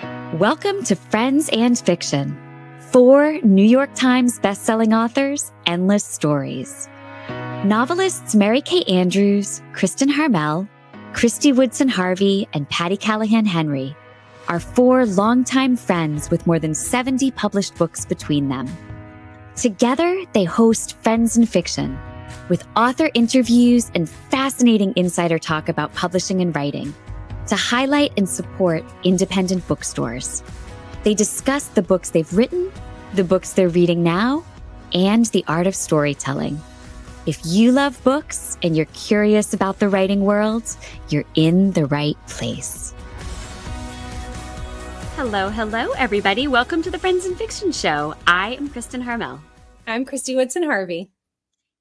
Welcome to Friends and Fiction. 4 New York Times bestselling authors, endless stories. Novelists Mary Kay Andrews, Kristin Harmel, Kristy Woodson Harvey, and Patti Callahan Henry are 4 longtime friends with more than 70 published books between them. Together, they host Friends and Fiction, with author interviews and fascinating insider talk about publishing and writing, to highlight and support independent bookstores. They discuss the books they've written, the books they're reading now, and the art of storytelling. If you love books and you're curious about the writing world, you're in the right place. Hello, everybody. Welcome to the Friends and Fiction Show. I am Kristin Harmel. I'm Kristy Woodson Harvey.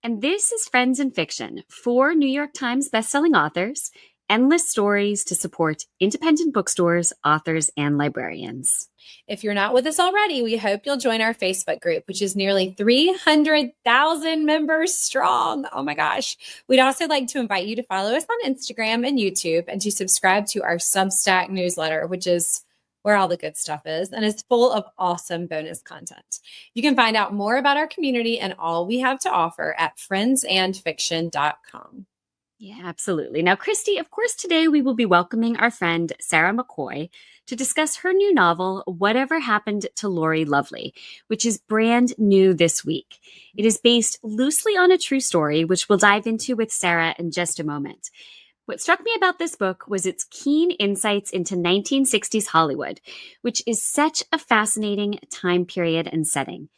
And this is Friends and Fiction, 4 New York Times bestselling authors, endless stories to support independent bookstores, authors, and librarians. If you're not with us already, we hope you'll join our Facebook group, which is nearly 300,000 members strong. Oh my gosh. We'd also like to invite you to follow us on Instagram and YouTube and to subscribe to our Substack newsletter, which is where all the good stuff is and is full of awesome bonus content. You can find out more about our community and all we have to offer at friendsandfiction.com. Yeah, absolutely. Now, Kristy, of course, today we will be welcoming our friend Sarah McCoy to discuss her new novel, Whatever Happened to Lori Lovely, which is brand new this week. It is based loosely on a true story, which we'll dive into with Sarah in just a moment. What struck me about this book was its keen insights into 1960s Hollywood, which is such a fascinating time period and setting.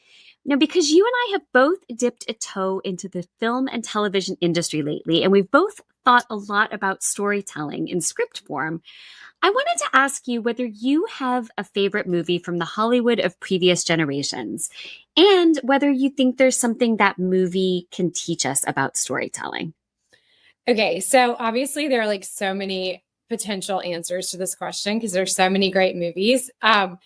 Now, because you and I have both dipped a toe into the film and television industry lately, and we've both thought a lot about storytelling in script form, I wanted to ask you whether you have a favorite movie from the Hollywood of previous generations, and whether you think there's something that movie can teach us about storytelling. Okay, so obviously there are like so many potential answers to this question because there's so many great movies. But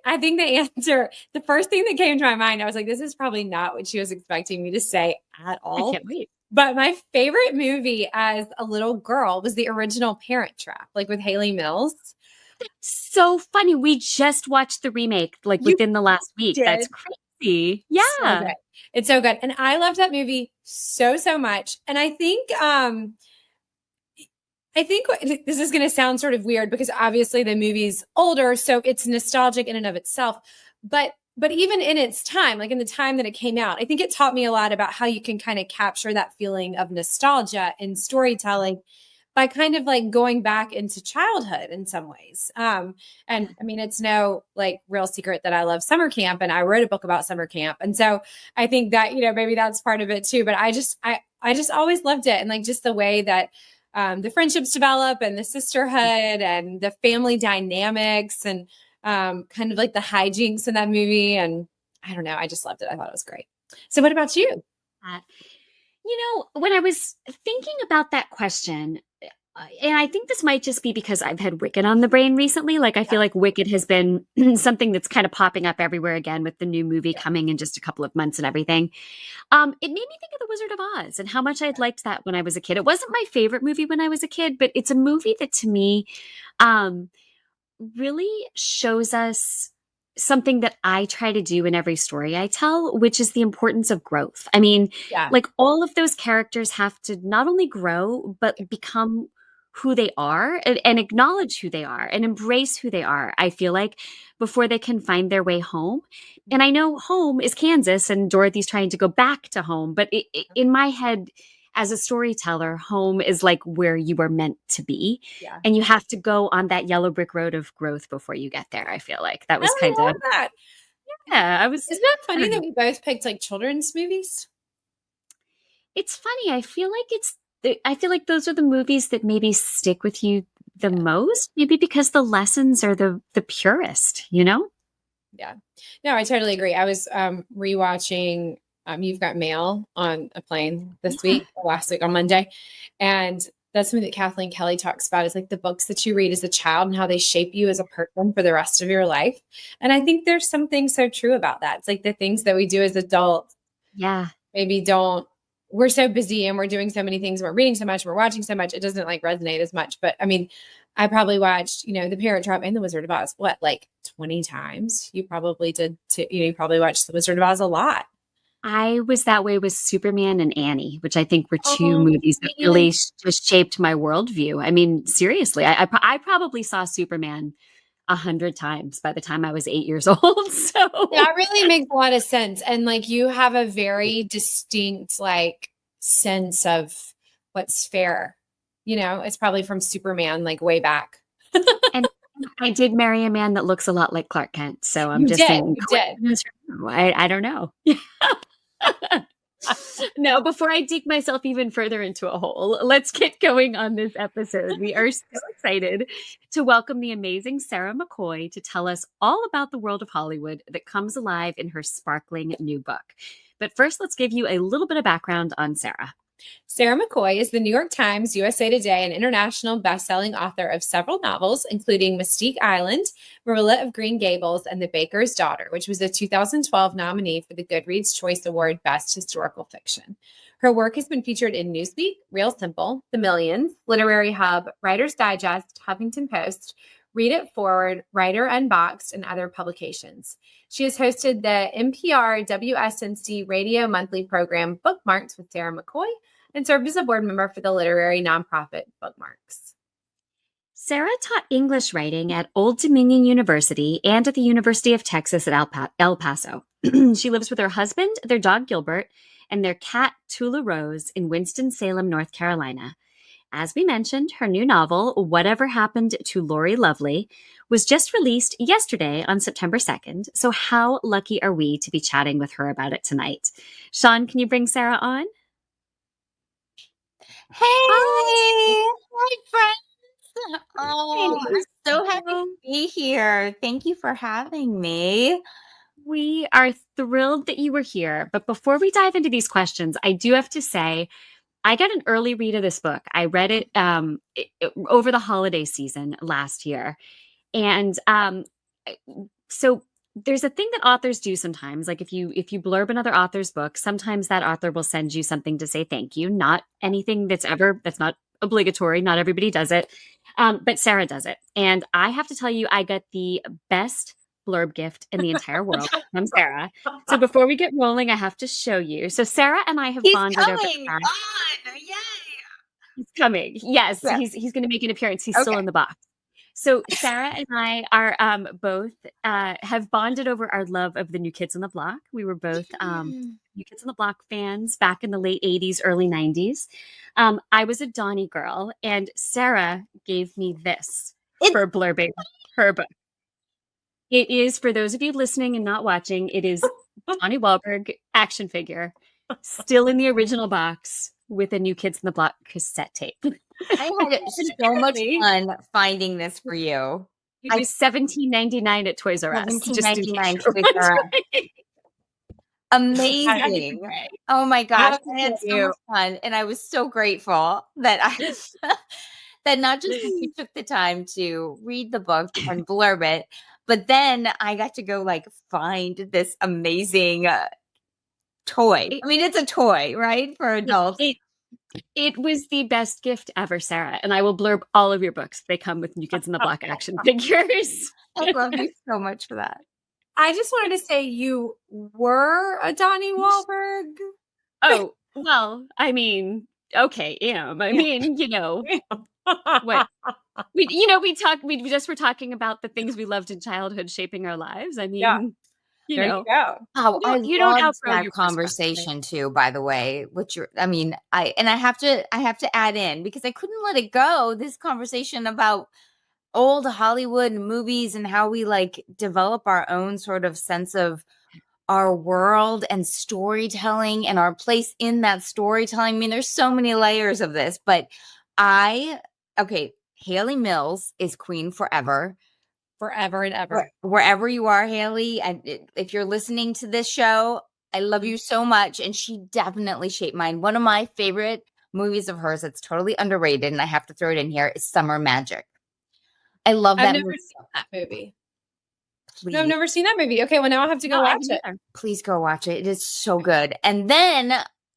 I think the first thing that came to my mind, I was like, this is probably not what she was expecting me to say at all. I can't wait. But my favorite movie as a little girl was the original Parent Trap, like with Haley Mills. So funny. We just watched the remake within the last week. Did? That's crazy. Yeah. So good. It's so good. And I loved that movie so much. And I think this is going to sound sort of weird because obviously the movie's older, so it's nostalgic in and of itself. But even in its time, like in the time that it came out, I think it taught me a lot about how you can kind of capture that feeling of nostalgia in storytelling by kind of like going back into childhood in some ways. And I mean, it's no like real secret that I love summer camp, and I wrote a book about summer camp. And so I think that, maybe that's part of it too. But I just always loved it. And like just the way that the friendships develop and the sisterhood and the family dynamics and kind of like the hijinks in that movie. And I don't know, I just loved it. I thought it was great. So what about you? When I was thinking about that question, and I think this might just be because I've had Wicked on the brain recently. Like, I feel like Wicked has been something that's kind of popping up everywhere again with the new movie coming in just a couple of months and everything. It made me think of The Wizard of Oz and how much I'd liked that when I was a kid. It wasn't my favorite movie when I was a kid, but it's a movie that to me really shows us something that I try to do in every story I tell, which is the importance of growth. I mean, like all of those characters have to not only grow, but become who they are and acknowledge who they are and embrace who they are, I feel like, before they can find their way home. And I know home is Kansas and Dorothy's trying to go back to home, but in my head, as a storyteller, home is like where you were meant to be. Yeah. And you have to go on that yellow brick road of growth before you get there. I feel like that was kind of that. Yeah, Isn't that funny that we both picked like children's movies? It's funny. I feel like those are the movies that maybe stick with you the most, maybe because the lessons are the purest, Yeah. No, I totally agree. I was rewatching You've Got Mail on a plane last week on Monday. And that's something that Kathleen Kelly talks about, is like the books that you read as a child and how they shape you as a person for the rest of your life. And I think there's something so true about that. It's like the things that we do as adults. Yeah. Maybe we're so busy and we're doing so many things. We're reading so much. We're watching so much. It doesn't like resonate as much. But I mean, I probably watched, The Parent Trap and The Wizard of Oz, like 20 times? You probably did too. You probably watched The Wizard of Oz a lot. I was that way with Superman and Annie, which I think were two Oh, movies that really just shaped my worldview. I mean, seriously, I probably saw Superman 100 times by the time I was 8 years old. So that really makes a lot of sense. And like you have a very distinct like sense of what's fair. It's probably from Superman, like way back. and I did marry a man that looks a lot like Clark Kent. So I'm You just did, saying, you did. I don't know. No, before I dig myself even further into a hole, let's get going on this episode. We are so excited to welcome the amazing Sarah McCoy to tell us all about the world of Hollywood that comes alive in her sparkling new book. But first, let's give you a little bit of background on Sarah. Sarah McCoy is the New York Times, USA Today, and international best-selling author of several novels, including Mystique Island, Marilla of Green Gables, and The Baker's Daughter, which was a 2012 nominee for the Goodreads Choice Award Best Historical Fiction. Her work has been featured in Newsweek, Real Simple, The Millions, Literary Hub, Writer's Digest, Huffington Post, Read It Forward, Writer Unboxed, and other publications. She has hosted the NPR WSNC radio monthly program Bookmarks with Sarah McCoy and served as a board member for the literary nonprofit Bookmarks. Sarah taught English writing at Old Dominion University and at the University of Texas at El Paso. She lives with her husband, their dog Gilbert, and their cat Tula Rose in Winston-Salem, North Carolina. As we mentioned, her new novel, Whatever Happened to Lori Lovely, was just released yesterday on September 2nd. So how lucky are we to be chatting with her about it tonight? Sean, can you bring Sarah on? Hey, hi friends. Oh, I'm so happy to be here. Thank you for having me. We are thrilled that you were here. But before we dive into these questions, I do have to say, I got an early read of this book. I read it over the holiday season last year. And so there's a thing that authors do sometimes. Like if you blurb another author's book, sometimes that author will send you something to say thank you. Not anything that's not obligatory. Not everybody does it. But Sarah does it. And I have to tell you, I got the best blurb gift in the entire world from Sarah. So before we get rolling, I have to show you. So Sarah and I have bonded over time. Yay! He's coming. Yes, Yeah. He's going to make an appearance. He's still in the box. So Sarah and I are both have bonded over our love of the New Kids on the Block. We were both New Kids on the Block fans back in the late 80s, early 90s. I was a Donnie girl, and Sarah gave me this for blurbing her book. It is, for those of you listening and not watching, it is Donnie Wahlberg action figure, still in the original box with a New Kids on the Block cassette tape. I had so much fun finding this for you. It was $17.99 at Toys R Us. $17.99 Toys R Us. Amazing. Oh my gosh. I had so much fun. And I was so grateful that that not just you took the time to read the book and blurb it, but then I got to go find this amazing toy. I mean, it's a toy, right? For adults. It was the best gift ever, Sarah. And I will blurb all of your books. They come with New Kids on the Block action figures. I love you so much for that. I just wanted to say you were a Donnie Wahlberg. Oh, well, I mean, okay, I mean, what we just were talking about the things we loved in childhood shaping our lives. I mean, There you go. Oh, you don't outgrow that your conversation too, by the way. I have to add in because I couldn't let it go. This conversation about old Hollywood movies and how we develop our own sort of sense of our world and storytelling and our place in that storytelling. I mean, there's so many layers of this, but Haley Mills is queen forever. Forever and ever. Wherever you are, Haley, and if you're listening to this show, I love you so much. And she definitely shaped mine. One of my favorite movies of hers that's totally underrated, and I have to throw it in here, is Summer Magic. I love that movie. I've never seen that movie. Please. No, I've never seen that movie. Okay, well, now I'll have to go watch it. Please go watch it. It is so good. And then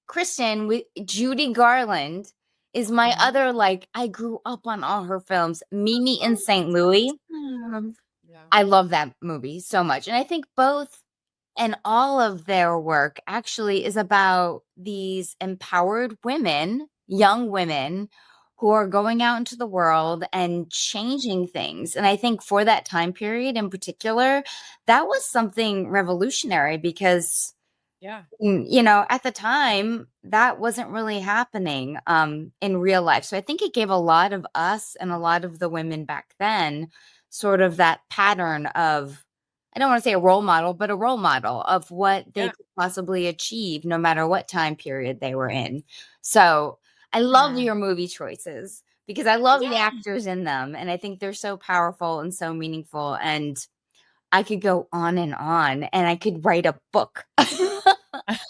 Kristin with Judy Garland is my other, like, I grew up on all her films. Mimi in St. Louis. Yeah. I love that movie so much. And I think both and all of their work actually is about these empowered women, young women, who are going out into the world and changing things. And I think for that time period in particular, that was something revolutionary because Yeah. at the time that wasn't really happening in real life. So I think it gave a lot of us and a lot of the women back then sort of that pattern of, I don't want to say a role model, but a role model of what they could possibly achieve no matter what time period they were in. So I love your movie choices because I love the actors in them, and I think they're so powerful and so meaningful, and I could go on, and I could write a book.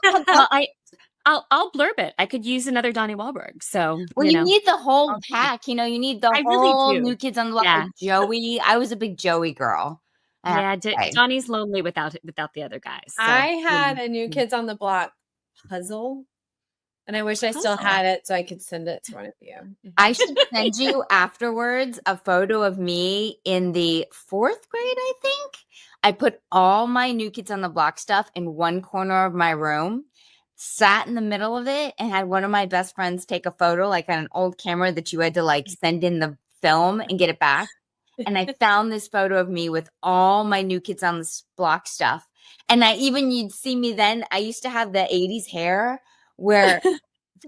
Well, I'll blurb it. I could use another Donnie Wahlberg. So, Well, you need the whole I'll do it. pack. You need the I really whole do. New Kids on the Block. Yeah. Like Joey. I was a big Joey girl. I have Yeah, to say. Donnie's lonely without the other guys. So, I had a New Kids on the Block puzzle, and I wish I still had it so I could send it to one of you. I should send you afterwards a photo of me in the 4th grade, I think. I put all my New Kids on the Block stuff in one corner of my room, sat in the middle of it, and had one of my best friends take a photo, like on an old camera that you had to like send in the film and get it back. And I found this photo of me with all my New Kids on the Block stuff. And you'd see me then, I used to have the 80s hair where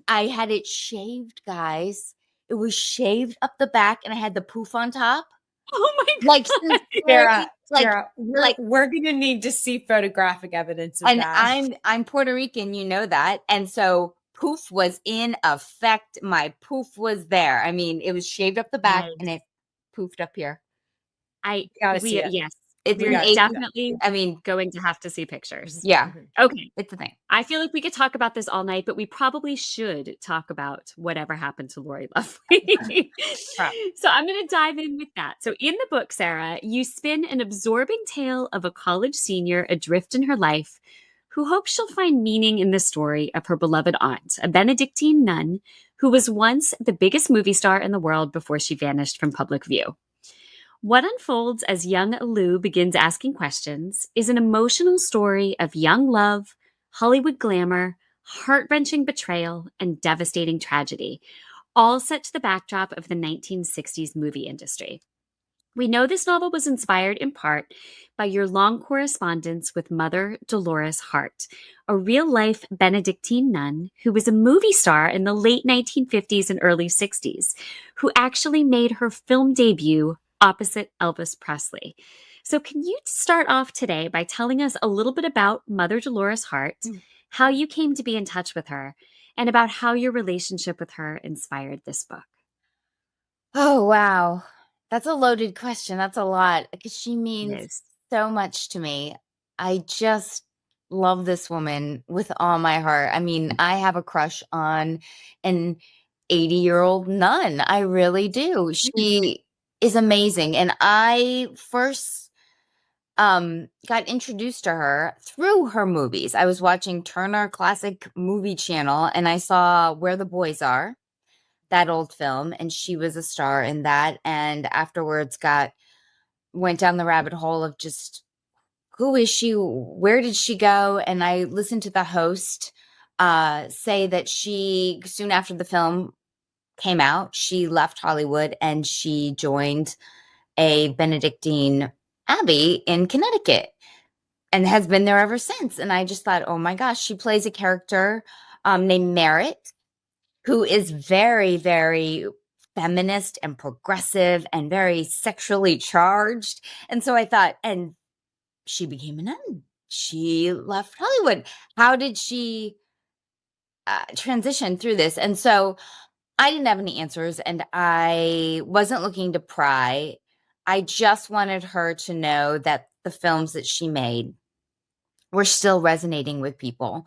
I had it shaved, guys. It was shaved up the back and I had the poof on top. Oh my God. Like Sarah, like we're gonna need to see photographic evidence of and that. I'm Puerto Rican, you know that. And so poof was in effect. My poof was there. I mean, it was shaved up the back and it poofed up here. Gotta see it. Yes. It's We're an definitely I mean, going to have to see pictures. yeah, Okay. it's a thing. I feel like we could talk about this all night, but we probably should talk about whatever happened to Lori Lovely. So I'm going to dive in with that. So in the book, Sarah, you spin an absorbing tale of a college senior adrift in her life who hopes she'll find meaning in the story of her beloved aunt, a Benedictine nun who was once the biggest movie star in the world before she vanished from public view. What unfolds as young Lou begins asking questions is an emotional story of young love, Hollywood glamour, heart-wrenching betrayal, and devastating tragedy, all set to the backdrop of the 1960s movie industry. We know this novel was inspired in part by your long correspondence with Mother Dolores Hart, a real-life Benedictine nun who was a movie star in the late 1950s and early 60s, who actually made her film debut opposite Elvis Presley. So can you start off today by telling us a little bit about Mother Dolores Hart, how you came to be in touch with her, and about how your relationship with her inspired this book? Oh, wow. That's a loaded question. That's a lot because she means so much to me. I just love this woman with all my heart. I mean, I have a crush on an 80-year-old nun. I really do. She is amazing. And I first got introduced to her through her movies. I was watching Turner Classic Movie Channel and I saw Where the Boys Are, that old film, and she was a star in that. And afterwards went down the rabbit hole of just, who is she? Where did she go? And I listened to the host say that she, soon after the film came out, she left Hollywood and she joined a Benedictine Abbey in Connecticut and has been there ever since. And I just thought, oh my gosh, she plays a character named Merritt, who is very, very feminist and progressive and very sexually charged. And so I thought, and she became a nun. She left Hollywood. How did she transition through this? And so I didn't have any answers and I wasn't looking to pry. I just wanted her to know that the films that she made were still resonating with people,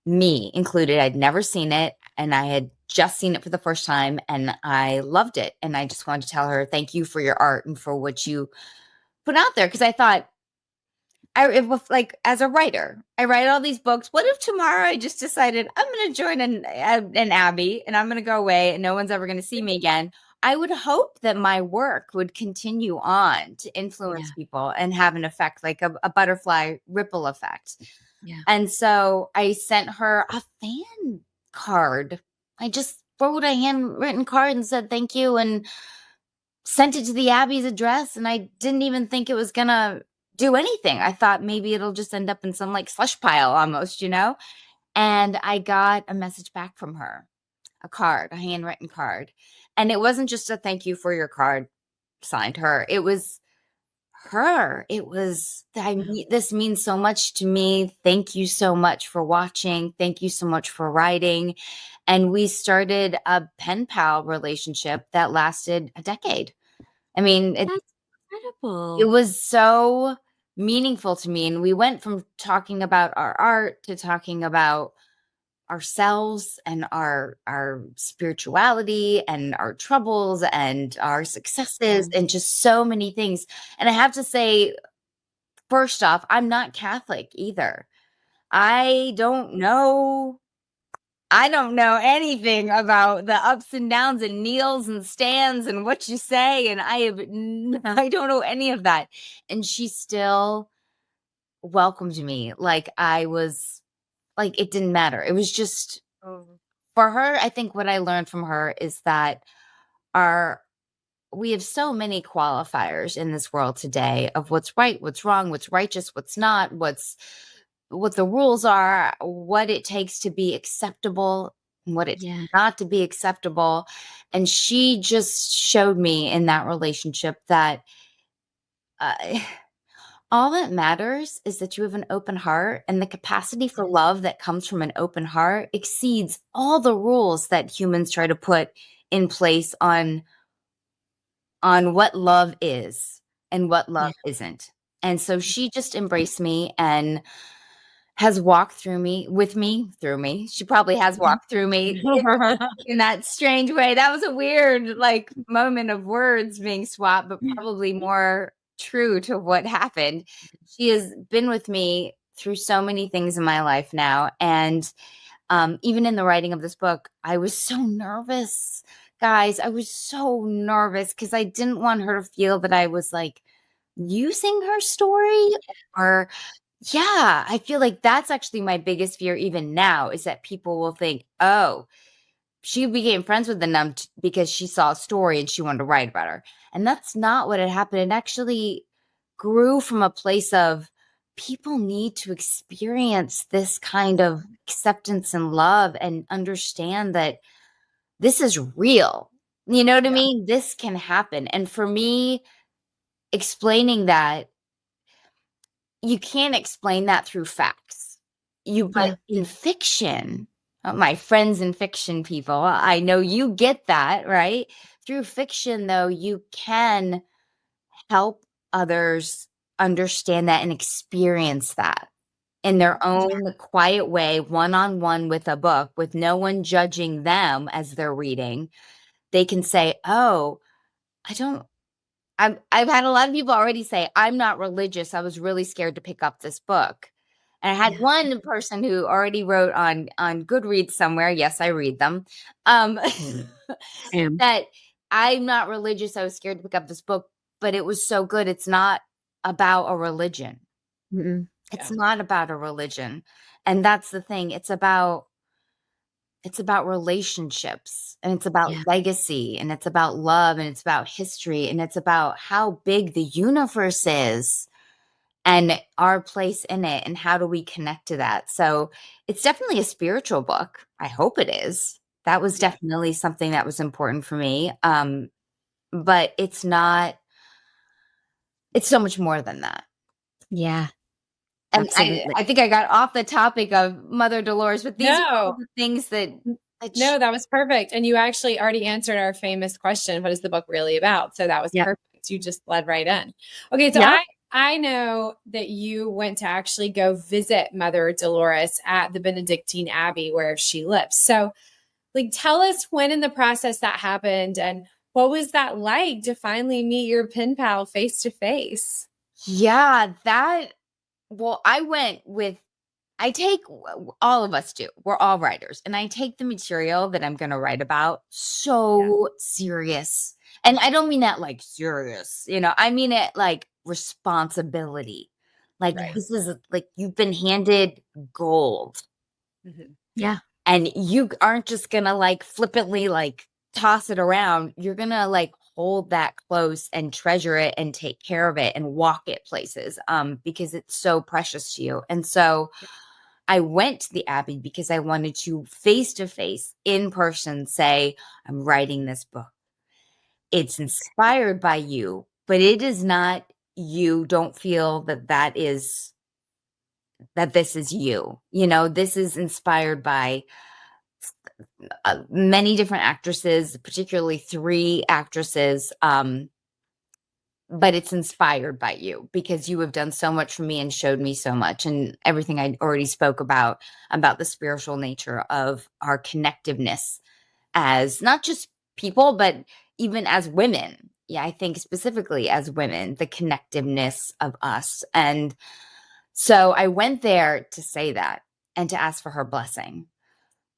me included. I'd never seen it and I had just seen it for the first time and I loved it. And I just wanted to tell her, thank you for your art and for what you put out there. Because I thought, it was like as a writer, I write all these books. What if tomorrow I just decided I'm going to join an Abbey and I'm going to go away and no one's ever going to see me again? I would hope that my work would continue on to influence people and have an effect, like a butterfly ripple effect. Yeah. And so I sent her a fan card. I just wrote a handwritten card and said thank you and sent it to the Abbey's address. And I didn't even think it was going to do anything. I thought maybe it'll just end up in some like slush pile almost, And I got a message back from her, a handwritten card. And it wasn't just a thank you for your card signed her. It was her. It was, this means so much to me. Thank you so much for watching. Thank you so much for writing. And we started a pen pal relationship that lasted a decade. I mean, That's incredible. it was so meaningful to me. And we went from talking about our art to talking about ourselves and our spirituality and our troubles and our successes and just so many things. And I have to say, first off, I'm not Catholic either. I don't know anything about the ups and downs and kneels and stands and what you say. And I don't know any of that. And she still welcomed me like I was, like it didn't matter. It was just for her. I think what I learned from her is that we have so many qualifiers in this world today of what's right, what's wrong, what's righteous, what's not, what the rules are, what it takes to be acceptable, and what it's not to be acceptable. And she just showed me in that relationship that all that matters is that you have an open heart, and the capacity for love that comes from an open heart exceeds all the rules that humans try to put in place on what love is and what love isn't. And so she just embraced me and has walked through me. She probably has walked through me in that strange way. That was a weird like moment of words being swapped, but probably more true to what happened. She has been with me through so many things in my life now. And even in the writing of this book, I was so nervous, guys. I was so nervous because I didn't want her to feel that I was like using her story or I feel like that's actually my biggest fear even now is that people will think, oh, she became friends with the nun because she saw a story and she wanted to write about her. And that's not what had happened. It actually grew from a place of people need to experience this kind of acceptance and love and understand that this is real. You know what I mean? This can happen. And for me, explaining that, you can't explain that through facts. But in fiction, my friends in fiction people, I know you get that, right? Through fiction, though, you can help others understand that and experience that in their own quiet way, one-on-one with a book, with no one judging them as they're reading. They can say, oh, I've had a lot of people already say, I'm not religious. I was really scared to pick up this book. And I had one person who already wrote on Goodreads somewhere. Yes, I read them. That I'm not religious. I was scared to pick up this book, but it was so good. It's not about a religion. It's not about a religion. And that's the thing. It's about relationships, and it's about legacy, and it's about love, and it's about history, and it's about how big the universe is and our place in it, and how do we connect to that. So it's definitely a spiritual book. I hope it is. That was definitely something that was important for me. But it's not, it's so much more than that. Yeah. And I think I got off the topic of Mother Dolores, but these are all the things that no, that was perfect. And you actually already answered our famous question, what is the book really about? So that was perfect. You just led right in. Okay, so I know that you went to actually go visit Mother Dolores at the Benedictine Abbey where she lives. So like tell us when in the process that happened and what was that like to finally meet your pen pal face to face? Yeah, that Well, I take, all of us do. We're all writers. And I take the material that I'm going to write about so serious. And I don't mean that like serious, I mean it like responsibility. Like Right. this is like you've been handed gold. Mhm. Yeah. And you aren't just going to like flippantly like toss it around. You're going to like hold that close and treasure it and take care of it and walk it places because it's so precious to you. And so I went to the Abbey because I wanted to face in person say, I'm writing this book. It's inspired by you, but it is not you. Don't feel that this is you. This is inspired by many different actresses, particularly 3 actresses. But it's inspired by you because you have done so much for me and showed me so much, and everything I already spoke about the spiritual nature of our connectiveness as not just people, but even as women. Yeah, I think specifically as women, the connectiveness of us. And so I went there to say that and to ask for her blessing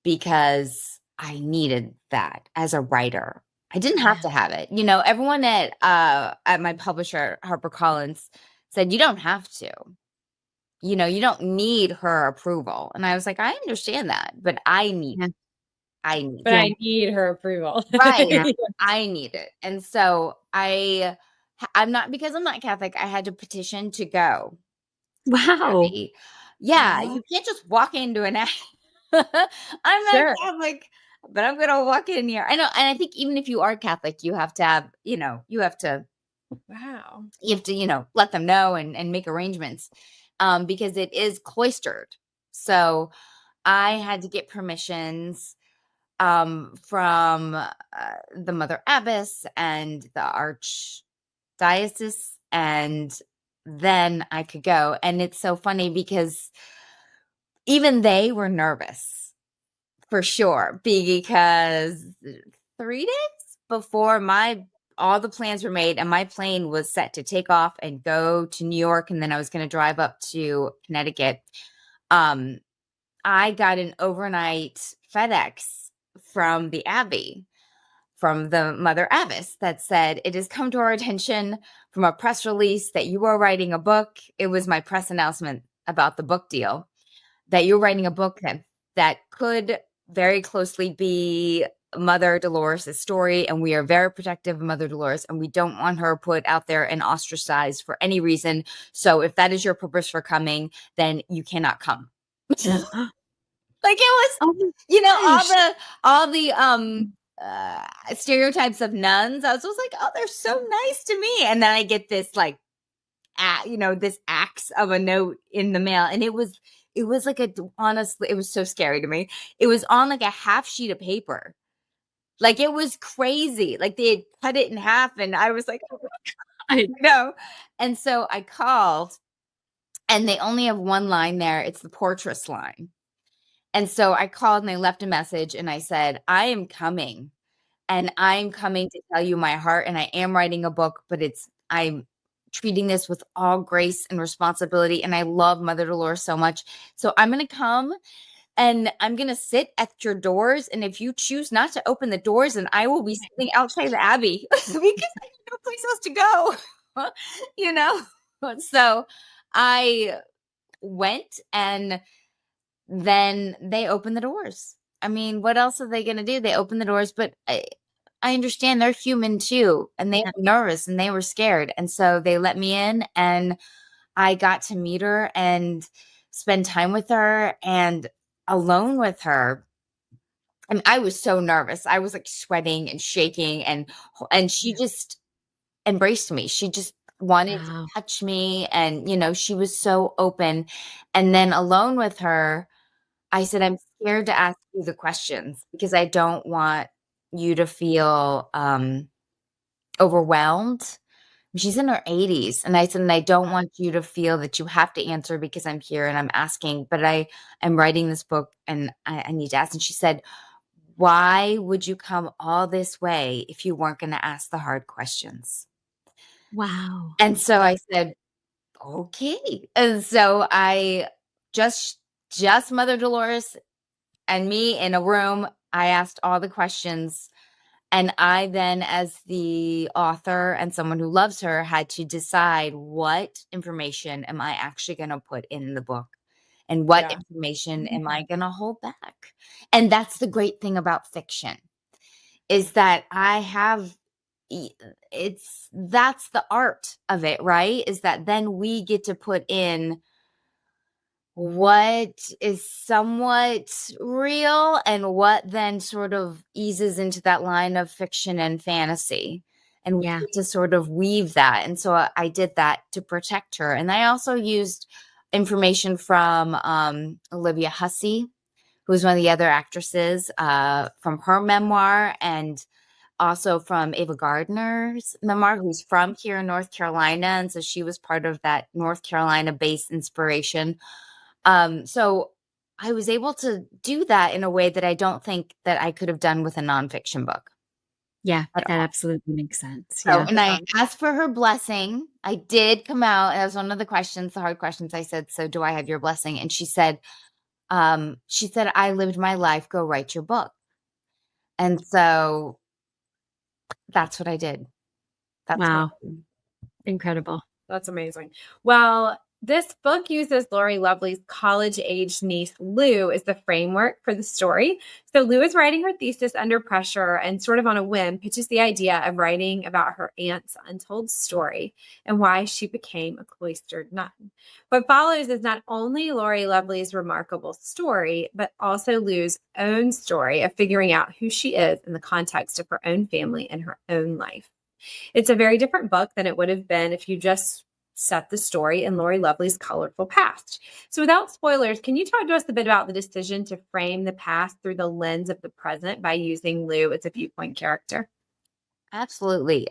because I needed that as a writer. I didn't have to have it. Everyone at my publisher, HarperCollins, said, you don't have to. You don't need her approval. And I was like, I understand that, but I need it. But I need her approval. Right. I need it. And so I'm not, because I'm not Catholic, I had to petition to go. Wow. Yeah, you can't just walk into an I'm not Catholic, but I'm gonna walk in here. I know, and I think even if you are Catholic, you have to have, you have to let them know and make arrangements, because it is cloistered. So I had to get permissions from the Mother Abbess and the Archdiocese, and then I could go. And it's so funny because even they were nervous for sure, because 3 days before all the plans were made and my plane was set to take off and go to New York, and then I was going to drive up to Connecticut, I got an overnight FedEx from the Abbey, from the Mother Abbess, that said, it has come to our attention from a press release that you are writing a book. It was my press announcement about the book deal, that you're writing a book that could very closely be Mother Dolores' story. And we are very protective of Mother Dolores, and we don't want her put out there and ostracized for any reason. So if that is your purpose for coming, then you cannot come. Like it was, all the stereotypes of nuns. I was just like, oh, they're so nice to me. And then I get this like, this axe of a note in the mail, and it was like honestly, it was so scary to me. It was on like a half sheet of paper. Like it was crazy. Like they had cut it in half, and I was like, oh my God. And so I called, and they only have one line there. It's the portress line. And so I called and I left a message, and I said, I am coming, and I'm coming to tell you my heart, and I am writing a book, but I'm treating this with all grace and responsibility, and I love Mother Dolores so much. So I'm going to come, and I'm going to sit at your doors, and if you choose not to open the doors, then I will be sitting outside the Abbey because I have no place else to go. So I went, and then they opened the doors. I mean, what else are they going to do? They opened the doors, but I understand they're human too, and they were nervous and they were scared. And so they let me in, and I got to meet her and spend time with her and alone with her. And I was so nervous. I was like sweating and shaking, and she just embraced me. She just wanted to touch me, and she was so open. And then alone with her, I said, I'm scared to ask you the questions because I don't want you to feel overwhelmed. She's in her 80s. And I said, and I don't want you to feel that you have to answer because I'm here and I'm asking, but I am writing this book and I need to ask. And she said, why would you come all this way if you weren't going to ask the hard questions? Wow. And so I said, okay. And so I just Mother Dolores and me in a room. I asked all the questions. And I then, as the author and someone who loves her, had to decide what information am I actually going to put in the book and what information am I going to hold back. And that's the great thing about fiction, is that that's the art of it, right? Is that then we get to put in what is somewhat real and what then sort of eases into that line of fiction and fantasy. And we get to sort of weave that. And so I did that to protect her. And I also used information from Olivia Hussey, who's one of the other actresses, from her memoir, and also from Ava Gardner's memoir, who's from here in North Carolina. And so she was part of that North Carolina-based inspiration. So I was able to do that in a way that I don't think that I could have done with a nonfiction book. Yeah, that absolutely makes sense. So, and I asked for her blessing. I did come out. That was one of the questions, the hard questions. I said, "So do I have your blessing?" And she said, "I lived my life. Go write your book." And so that's what I did. Wow. Incredible. That's amazing. Well, this book uses Lori Lovely's college-age niece, Lou, as the framework for the story. So Lou is writing her thesis under pressure and sort of on a whim pitches the idea of writing about her aunt's untold story and why she became a cloistered nun. What follows is not only Lori Lovely's remarkable story, but also Lou's own story of figuring out who she is in the context of her own family and her own life. It's a very different book than it would have been if you just set the story in Lori Lovely's colorful past. So without spoilers, can you talk to us a bit about the decision to frame the past through the lens of the present by using Lou as a viewpoint character? Absolutely.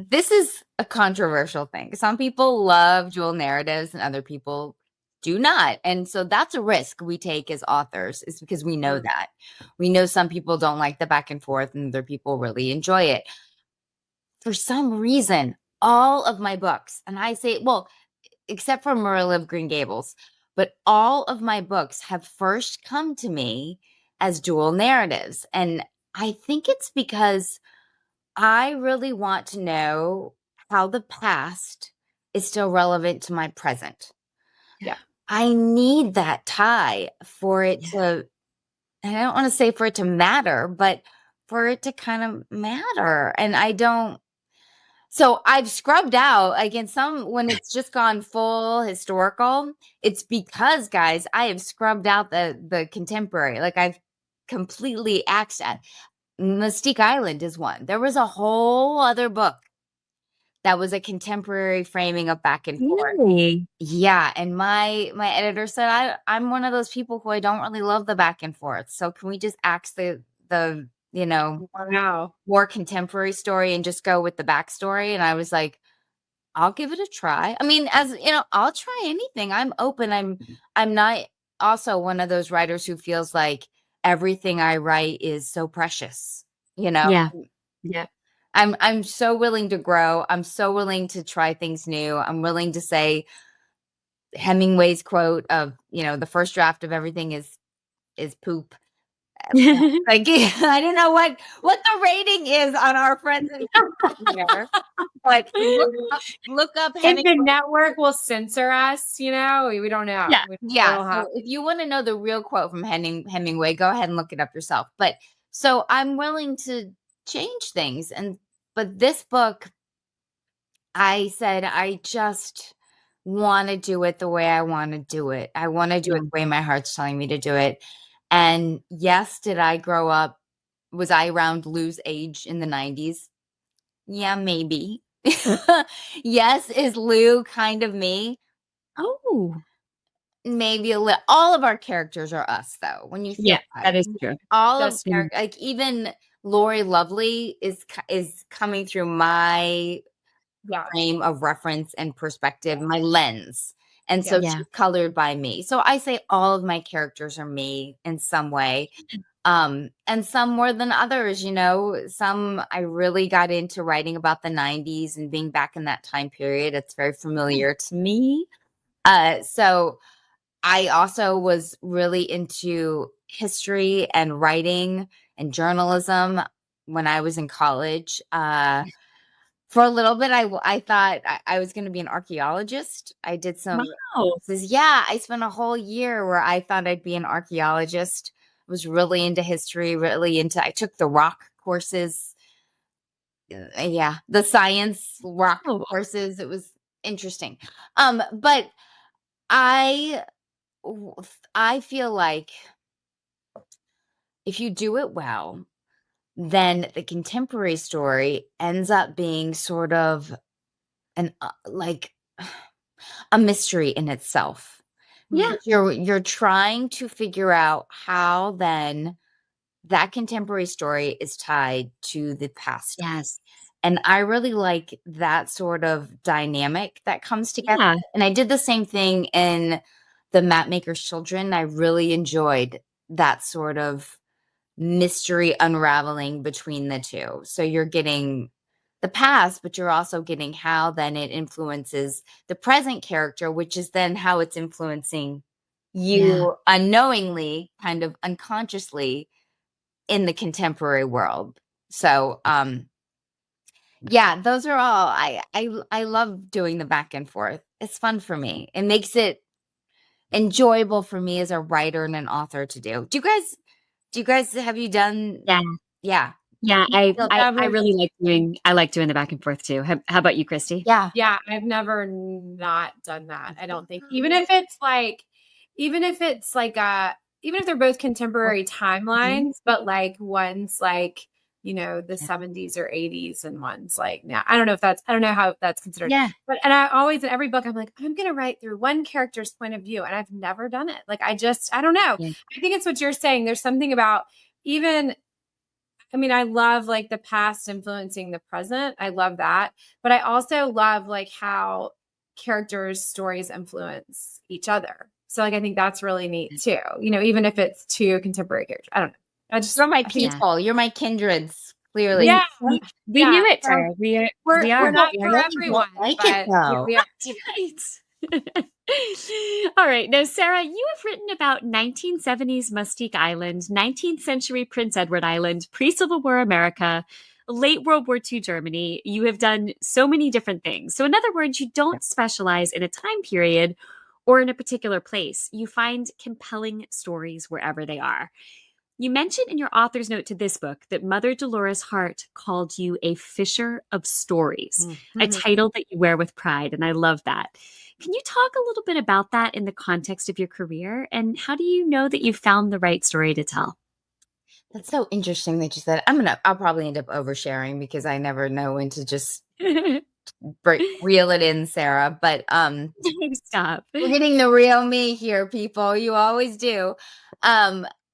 This is a controversial thing. Some people love dual narratives and other people do not. And so that's a risk we take as authors, is because we know that. We know some people don't like the back and forth and other people really enjoy it. For some reason, all of my books, and I say, well, except for Marilla of Green Gables, but all of my books have first come to me as dual narratives. And I think it's because I really want to know how the past is still relevant to my present. Yeah. I need that tie for it to, and I don't want to say for it to matter, but for it to kind of matter. And so I've scrubbed out, again, when it's just gone full historical, it's because, guys, I have scrubbed out the contemporary. Like, I've completely axed that. Mystique Island is one. There was a whole other book that was a contemporary framing of back and forth. Really? Yeah, and my editor said I'm one of those people who I don't really love the back and forth. So can we just axe the more contemporary story and just go with the backstory? And I was like, I'll give it a try. I mean, as you know, I'll try anything. I'm open. I'm not also one of those writers who feels like everything I write is so precious, Yeah. I'm so willing to grow. I'm so willing to try things new. I'm willing to say Hemingway's quote of, the first draft of everything is poop. Like, I don't know what the rating is on our friends here, but look up Hemingway. If the network will censor us, we don't know. Yeah. So if you want to know the real quote from Hemingway, go ahead and look it up yourself. But so I'm willing to change things, but this book, I said, I just want to do it the way I want to do it. I want to do it the way my heart's telling me to do it. And yes, did I grow up? Was I around Lou's age in the 90s? Yeah, maybe. Yes, is Lou kind of me? Oh, maybe a little. All of our characters are us, though. When you think that is true. all of like even Lori Lovely is coming through my frame of reference and perspective, my lens. And so she's colored by me. So I say all of my characters are me in some way. And some more than others, you know. Some I really got into writing about the 90s and being back in that time period. It's very familiar to me. So I also was really into history and writing and journalism when I was in college. For a little bit, I thought I was going to be an archaeologist. I did some Wow. courses. Yeah, I spent a whole year where I thought I'd be an archaeologist. Was really into history, really into. I took the rock courses. Yeah, the science rock Oh, courses. It was interesting. But I I feel like if you do it well, then the contemporary story ends up being sort of an like a mystery in itself. yeah. You're trying to figure out how then that contemporary story is tied to the past story. Yes. And I really like that sort of dynamic that comes together. Yeah. And I did the same thing in The Mapmaker's Children. I really enjoyed that sort of mystery unraveling between the two. So you're getting the past, but you're also getting how then it influences the present character, which is then how it's influencing you unknowingly, kind of unconsciously in the contemporary world. So, yeah, those are all I love doing the back and forth. It's fun for me. It makes it enjoyable for me as a writer and an author to do. Do you guys have you done Yeah. yeah. Yeah. You'll I never- really like doing the back and forth too. How about you, Kristy? Yeah. Yeah, I've never not done that. I don't think. Even if it's like even if they're both contemporary timelines, but like one's like, the 70s or 80s and one's like now. I don't know how that's considered. Yeah. But and I always in every book I'm like, I'm gonna write through one character's point of view. And I've never done it. Like I don't know. Yeah. I think it's what you're saying. There's something about even I love like the past influencing the present. I love that. But I also love like how characters' stories influence each other. So like I think that's really neat too. Even if it's two contemporary characters. I don't know. You're my I think- people. You're my kindreds, clearly. Yeah. We Yeah. knew it, So Tara. We are. we're not We for are. everyone. like but it, though. we are. Right. All right. Now, Sarah, you have written about 1970s Mustique Island, 19th century Prince Edward Island, pre-Civil War America, late World War II Germany. You have done so many different things. So, in other words, you don't specialize in a time period or in a particular place. You find compelling stories wherever they are. You mentioned in your author's note to this book that Mother Dolores Hart called you a fisher of stories, a title that you wear with pride, and I love that. Can you talk a little bit about that in the context of your career, and how do you know that you found the right story to tell? That's so interesting that you said. I'll probably end up oversharing because I never know when to just reel it in, Sarah. But Stop. we're getting the real me here, people. You always do.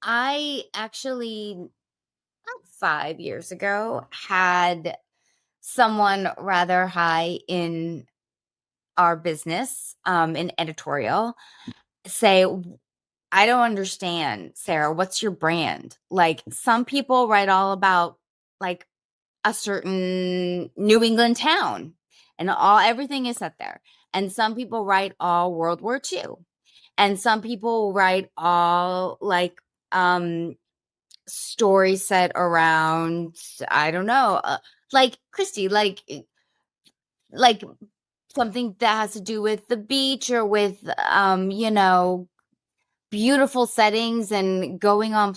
I actually, about 5 years ago, had someone rather high in our business, in editorial, say, I don't understand, Sarah, what's your brand? Like, some people write all about like a certain New England town and everything is set there. And some people write all World War II. And some people write all like stories set around, I don't know, like Kristy, like something that has to do with the beach or with beautiful settings and going on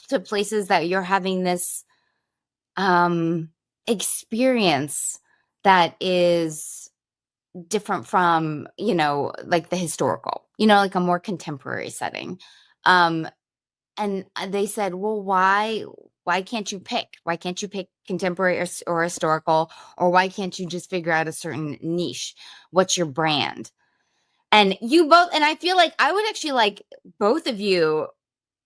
to places that you're having this experience that is different from like the historical, like a more contemporary setting. And they said, well, why can't you pick contemporary or historical, or why can't you just figure out a certain niche? What's your brand? And you both, and I feel like I would actually like both of you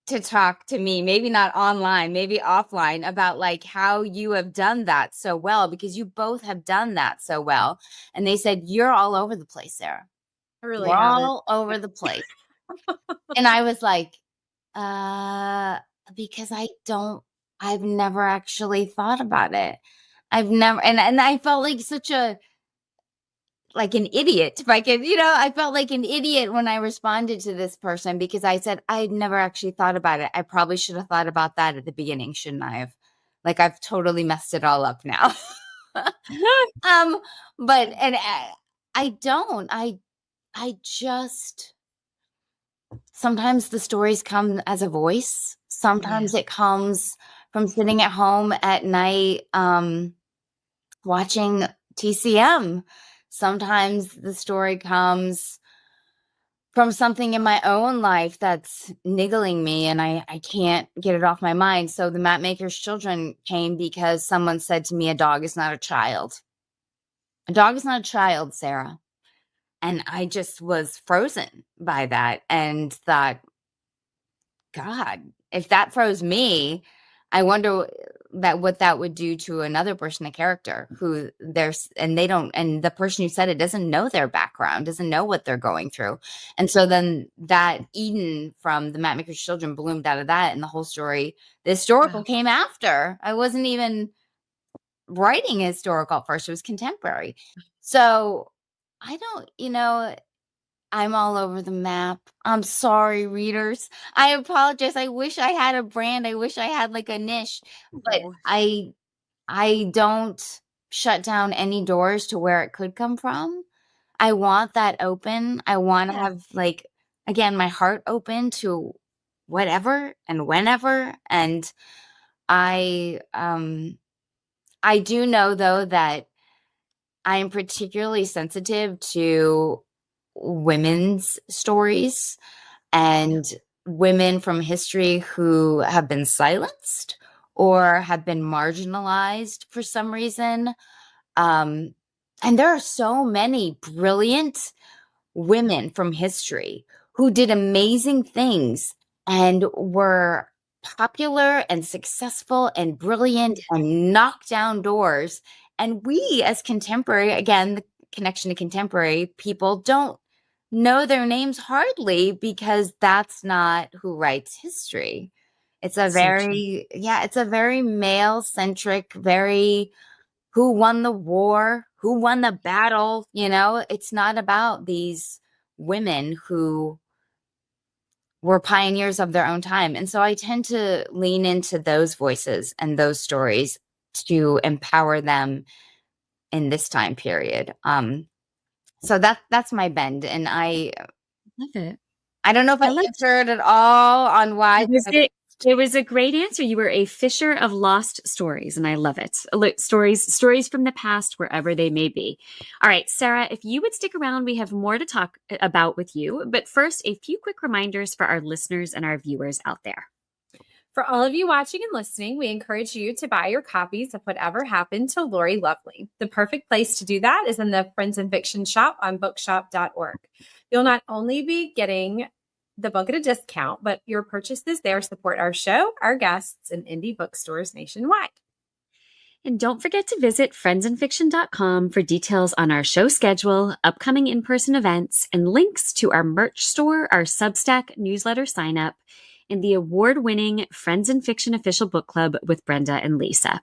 to talk to me, maybe not online, maybe offline, about like how you have done that so well, because you both have done that so well. And they said, you're all over the place, Sarah. I really You're haven't. all over the place. And I was like, because I've never actually thought about it. I've never, and I felt like like an idiot. If I could, I felt like an idiot when I responded to this person because I said I'd never actually thought about it. I probably should have thought about that at the beginning, shouldn't I have? Like I've totally messed it all up now. um, but and I don't. I just sometimes the stories come as a voice. Sometimes it comes from sitting at home at night, watching TCM. Sometimes the story comes from something in my own life that's niggling me and I can't get it off my mind. So the Mapmaker's Children came because someone said to me, a dog is not a child. A dog is not a child, Sarah. And I just was frozen by that and thought, God, if that froze me, I wonder what that would do to another person, a character who and the person who said it doesn't know their background, doesn't know what they're going through. And so then that Eden from the Mapmaker's Children bloomed out of that. And the whole story, the historical came after. I wasn't even writing historical at first. It was contemporary. So I don't, I'm all over the map. I'm sorry, readers. I apologize. I wish I had a brand. I wish I had like a niche, but I don't shut down any doors to where it could come from. I want that open. I want to have again, my heart open to whatever and whenever. And I do know though that I am particularly sensitive to women's stories and women from history who have been silenced or have been marginalized for some reason. And there are so many brilliant women from history who did amazing things and were popular and successful and brilliant and knocked down doors. And we as contemporary, again, the connection to contemporary people don't know their names hardly because that's not who writes history. It's a it's a very male centric, very who won the war, who won the battle, it's not about these women who were pioneers of their own time. And so I tend to lean into those voices and those stories to empower them in this time period. So that's my bend. And I love it. I don't know if I answered at all on why. It was a great answer. You were a fisher of lost stories, and I love it. Look, stories from the past, wherever they may be. All right, Sarah, if you would stick around, we have more to talk about with you. But first, a few quick reminders for our listeners and our viewers out there. For all of you watching and listening, we encourage you to buy your copies of Whatever Happened to Lori Lovely. The perfect place to do that is in the Friends and Fiction shop on bookshop.org. You'll not only be getting the book at a discount, but your purchases there support our show, our guests, and indie bookstores nationwide. And don't forget to visit friendsandfiction.com for details on our show schedule, upcoming in-person events, and links to our merch store, our Substack newsletter sign-up, and the award-winning Friends and Fiction official book club with Brenda and Lisa.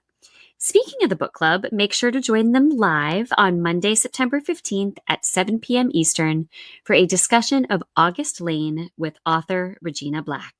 Speaking of the book club, make sure to join them live on Monday, September 15th at 7 p.m. Eastern for a discussion of August Lane with author Regina Black.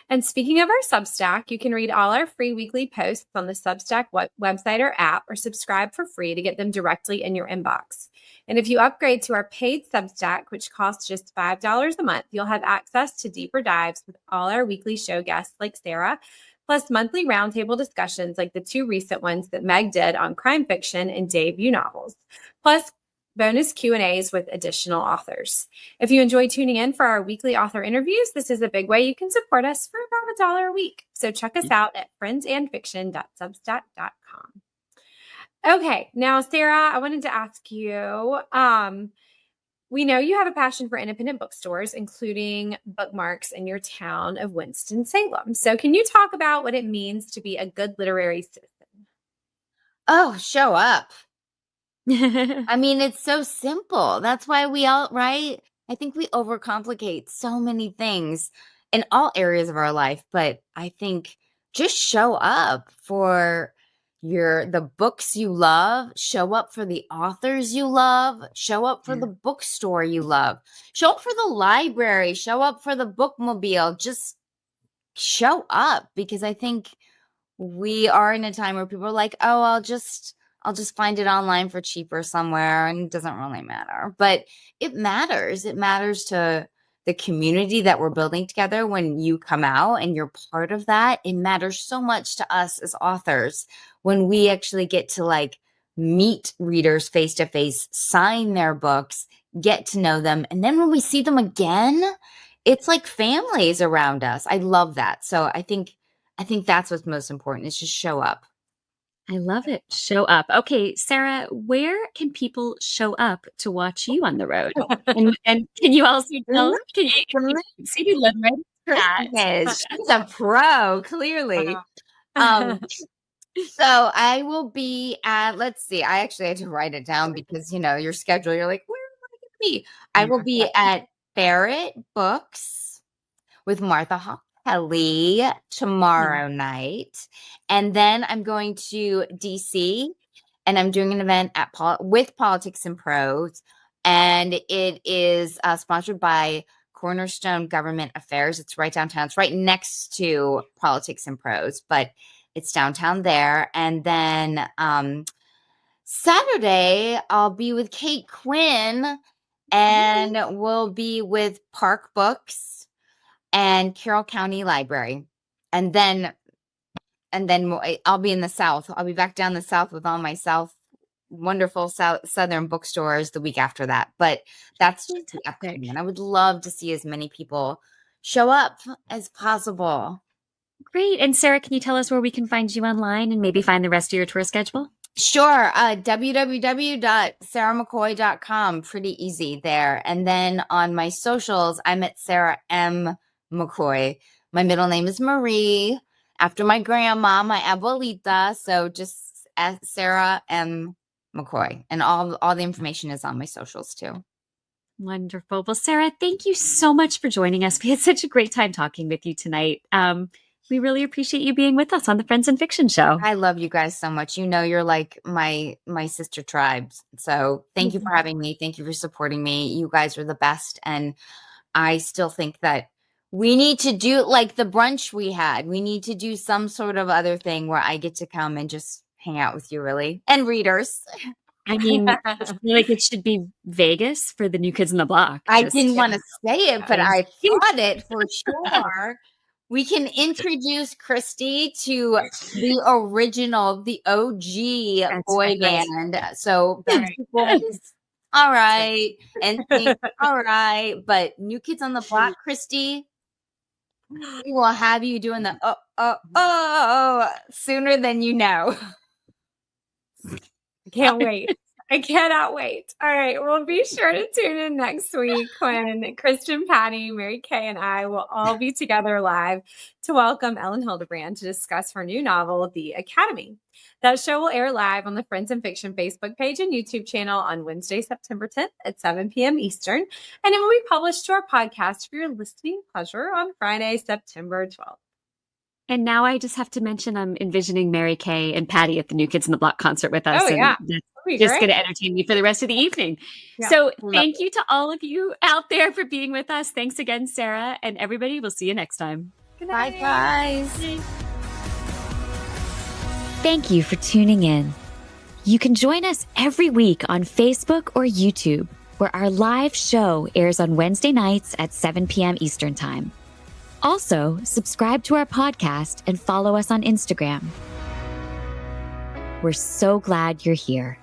And speaking of our Substack, you can read all our free weekly posts on the Substack website or app, or subscribe for free to get them directly in your inbox. And if you upgrade to our paid Substack, which costs just $5 a month, you'll have access to deeper dives with all our weekly show guests like Sarah, plus monthly roundtable discussions like the two recent ones that Meg did on crime fiction and debut novels, plus bonus Q&As with additional authors. If you enjoy tuning in for our weekly author interviews, this is a big way you can support us for about $1 a week. So check us out at friendsandfiction.substack.com. Okay, now Sarah, I wanted to ask you, we know you have a passion for independent bookstores, including Bookmarks in your town of Winston-Salem. So can you talk about what it means to be a good literary citizen? Oh, show up. I mean, it's so simple. That's why right? I think we overcomplicate so many things in all areas of our life. But I think just show up for the books you love, show up for the authors you love, show up for the bookstore you love, show up for the library, show up for the bookmobile. Just show up, because I think we are in a time where people are like, oh, I'll just find it online for cheaper somewhere, and it doesn't really matter. But it matters. It matters to the community that we're building together when you come out and you're part of that. It matters so much to us as authors when we actually get to like meet readers face to face, sign their books, get to know them. And then when we see them again, it's like families around us. I love that. So I think that's what's most important, is just show up. I love it. Show up. Okay, Sarah, where can people show up to watch you on the road? And can you also tell? Can you see you live right? Yes, she's a pro, clearly. So I will be at, let's see, I actually had to write it down because, your schedule, you're like, where am I going to be? I will be at Barrett Books with Martha Kelly tomorrow night. And then I'm going to DC, and I'm doing an event with Politics and Prose. And it is sponsored by Cornerstone Government Affairs. It's right downtown. It's right next to Politics and Prose, but it's downtown there. And then Saturday, I'll be with Kate Quinn, and we'll be with Park Books and Carroll County Library. And then I'll be in the South. I'll be back down the South with all my wonderful Southern bookstores the week after that. But that's just the upcoming. And I would love to see as many people show up as possible. Great. And Sarah, can you tell us where we can find you online and maybe find the rest of your tour schedule? Sure. www.sarahmccoy.com. Pretty easy there. And then on my socials, I'm at Sarah M. McCoy. My middle name is Marie, after my grandma, my abuelita. So just Sarah M. McCoy. And all the information is on my socials too. Wonderful. Well, Sarah, thank you so much for joining us. We had such a great time talking with you tonight. We really appreciate you being with us on the Friends in Fiction show. I love you guys so much. You're like my sister tribes. So thank you for having me. Thank you for supporting me. You guys are the best. And I still think that we need to do like the brunch we had. We need to do some sort of other thing where I get to come and just hang out with you, really. And readers. I mean, I feel like it should be Vegas for the New Kids on the Block. I didn't want to say it, but I thought it for sure. We can introduce Kristy to the original, the OG boy band. So all right. And all right. But New Kids on the Block, Kristy, we will have you doing the sooner than you know. I can't wait. I cannot wait. All right. Well, be sure to tune in next week when Kristin, Patti, Mary Kay, and I will all be together live to welcome Ellen Hildebrand to discuss her new novel, The Academy. That show will air live on the Friends in Fiction Facebook page and YouTube channel on Wednesday, September 10th at 7 p.m. Eastern. And it will be published to our podcast for your listening pleasure on Friday, September 12th. And now I just have to mention I'm envisioning Mary Kay and Patti at the New Kids on the Block concert with us. Oh, yeah. That's just going to entertain me for the rest of the evening. Yeah, so thank you to all of you out there for being with us. Thanks again, Sarah. And everybody, we'll see you next time. Good night. Bye, guys. Thank you for tuning in. You can join us every week on Facebook or YouTube, where our live show airs on Wednesday nights at 7 p.m. Eastern Time. Also, subscribe to our podcast and follow us on Instagram. We're so glad you're here.